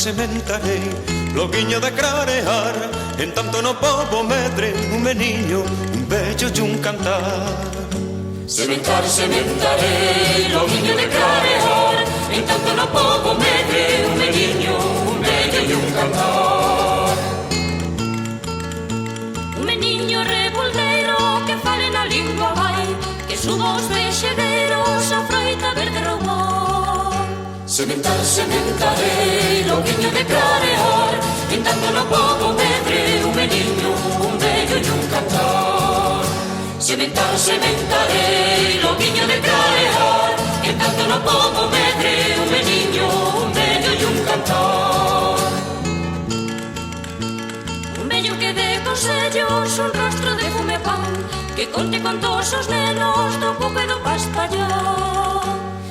sementarei, loguiño de clarear, en tanto no pobo medre, un meniño, un bello e un cantar. Sementar, sementarei, loguiño de clarear, en tanto no pobo medre, un meniño, un bello e un cantar. Un meniño reboldeiro que fale na lingua vai, que suba os vexegueiros a froita verde roubou. Sementar, sementarei, loguiño de clarear, en tanto no pobo medre, un meniño, un bello e un cantar. Sementar, sementarei, loguiño de clarear, en tanto no pobo medre, un meniño, un bello e un cantar. Un bello que dé consellos, un rostro de fume pan, que conte con todos os nenos do pouco e do paspallón.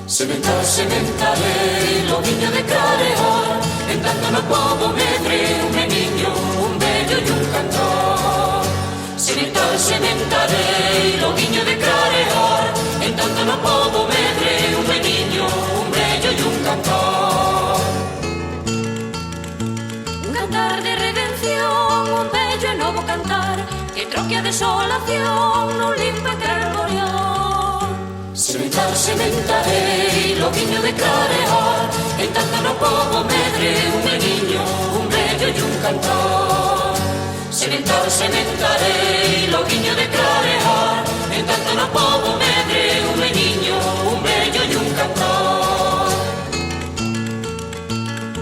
Sementar, sementarei, loguiño de clarear, en tanto no pobo medre, un meniño, un bello e un cantar. Sementar, sementarei, loguiño de clarear, en tanto no pobo medre, un meniño, un bello e un cantar. Un cantar de redención, un bello e novo cantar, que troque a desolación nun limpo e carborión. Sementar, sementarei, loguiño de clarear, en tanto no pobo medre, un meniño, un bello e un cantar. Sementar, sementarei, loguiño de clarear, en tanto no pobo medre, un meniño, un bello e un cantar.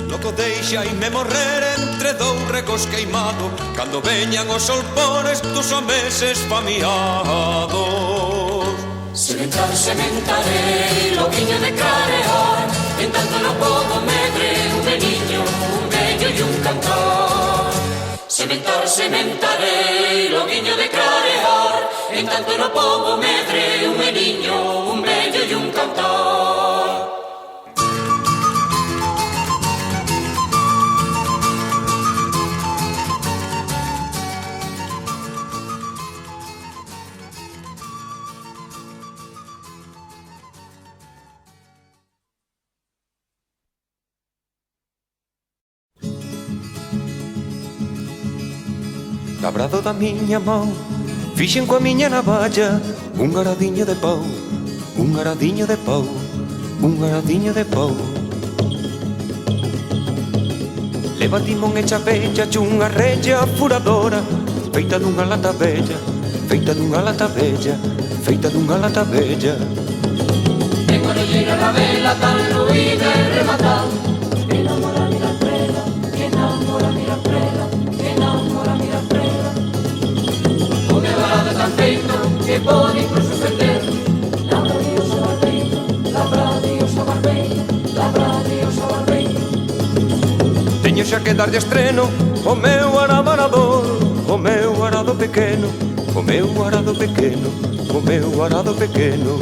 Loco deixaime morrer entre dous regos queimado, cando veñan os solpones dos homeses famiados. Sementar, sementarei, loguiño de clarear, en tanto no pobo medre, un meniño, un bello e un cantar. Sementar, sementarei, loguiño de clarear, en tanto no pobo medre, un meniño, un bello e un cantar. Labrado da miña mão, fixen coa miña navalla un aradiño de pau, un aradiño de pau, un aradiño de pau. Leva timón e chapella chunha rella furadora, feita dunha lata bella, feita dunha lata bella, feita dunha lata bella. Tengo a orelleira na vela tan ruída e rematada, enamora mira prela, que enamora mira prela, que enamora mira prela. O meu arado é tan feito que pode incluso fender. Labra Dios o barbeiro, labra Dios o barbeiro, labra Dios o barbeiro. Teño xa que darlle estreno o meu arado, o meu arado pequeno, o meu arado pequeno, o meu arado pequeno.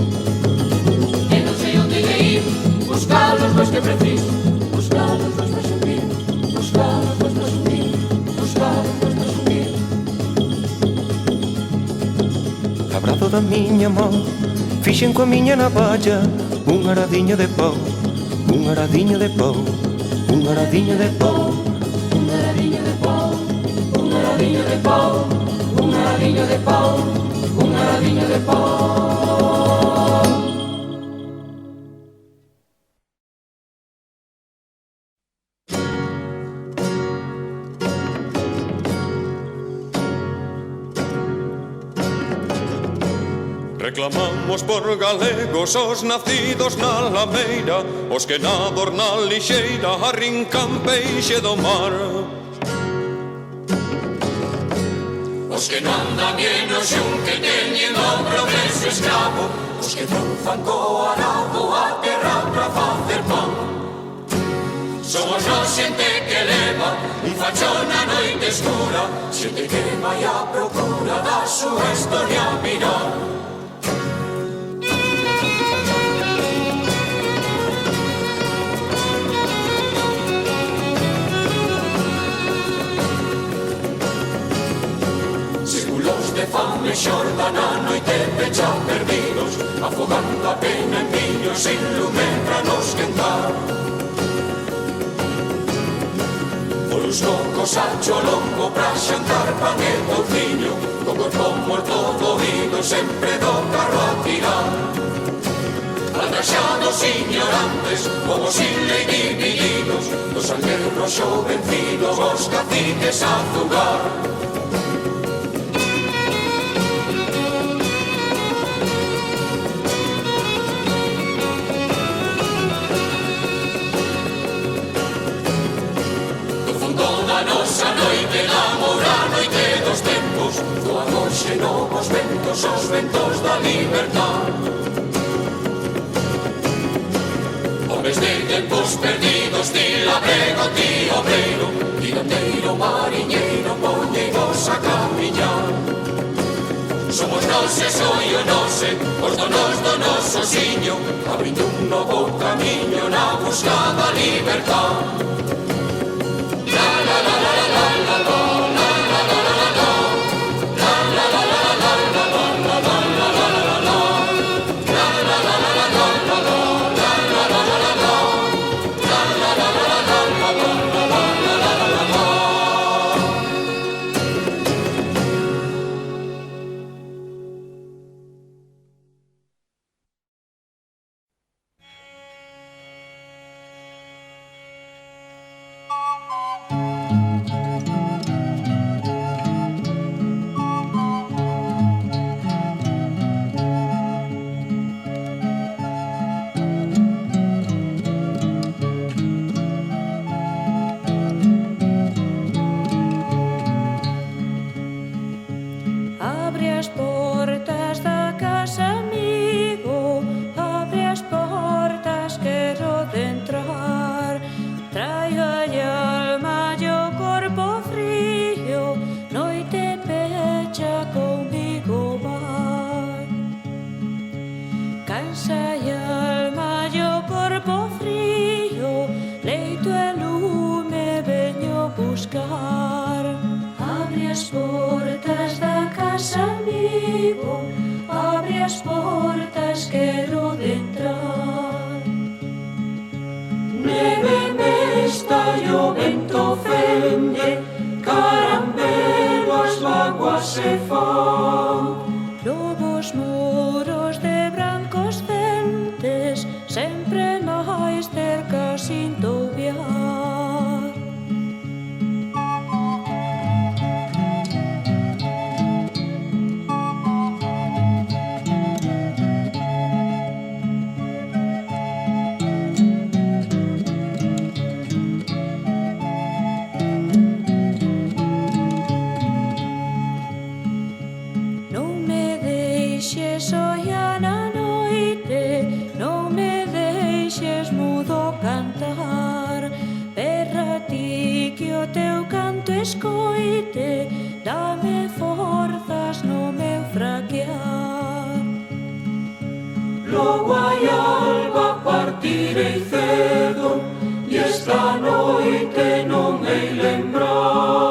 E non sei onde ir, buscalos pois que preciso, buscalos pois para subir, buscalos pois para subir, buscalos pois para subir. Labrado da miña mão, fixen coa miña navalla un aradiño de pau, un aradiño de pau, un aradiño de pau. Un aradiño de pau, un aradiño de pau, un aradiño de pau, un aradiño de pau. Reclamamos por galegos os nacidos na lameira, os que na dornal lixeira arrincan peixe do mar. Os que non dan bien o xun que teñen o progreso escravo, os que trunfan co arado a terra pra facer pan. Somos nós xente que leva un fachón na noite escura, xente que vai a procura da súa historia mirar. De fame xorda na noite pecha perdidos, afogando a pena en viño sin lume pra nos quentar. Uns locos ancho longo pra xantar pan e touciño, co corpo morto do vino sempre do carro a tirar. Atraxados ignorantes, como sin lei ni villinos, dos almebros xovencinos, os caciques a zugar. Nosa noite, namora a noite dos tempos, do amor xeno os ventos da libertad. Homes de tempos perdidos, ti labrego, ti obreiro, tiranteiro, mariñeiro, poñenos a camiñar. Somos noses, oio nose, os donos do noso xiño, abrindo un novo camiño na busca da libertad. Abre as portas da casa, amigo, abre as portas, quero de entrar. Neve me está e o vento fende, caramelo as mágoas se fan. Lobos muros de brancos dentes, sempre máis cerca sinto viar. Escoite, dame forzas no meu fraquear. Logo hai alba, partirei cedo, e esta noite non hei lembrar.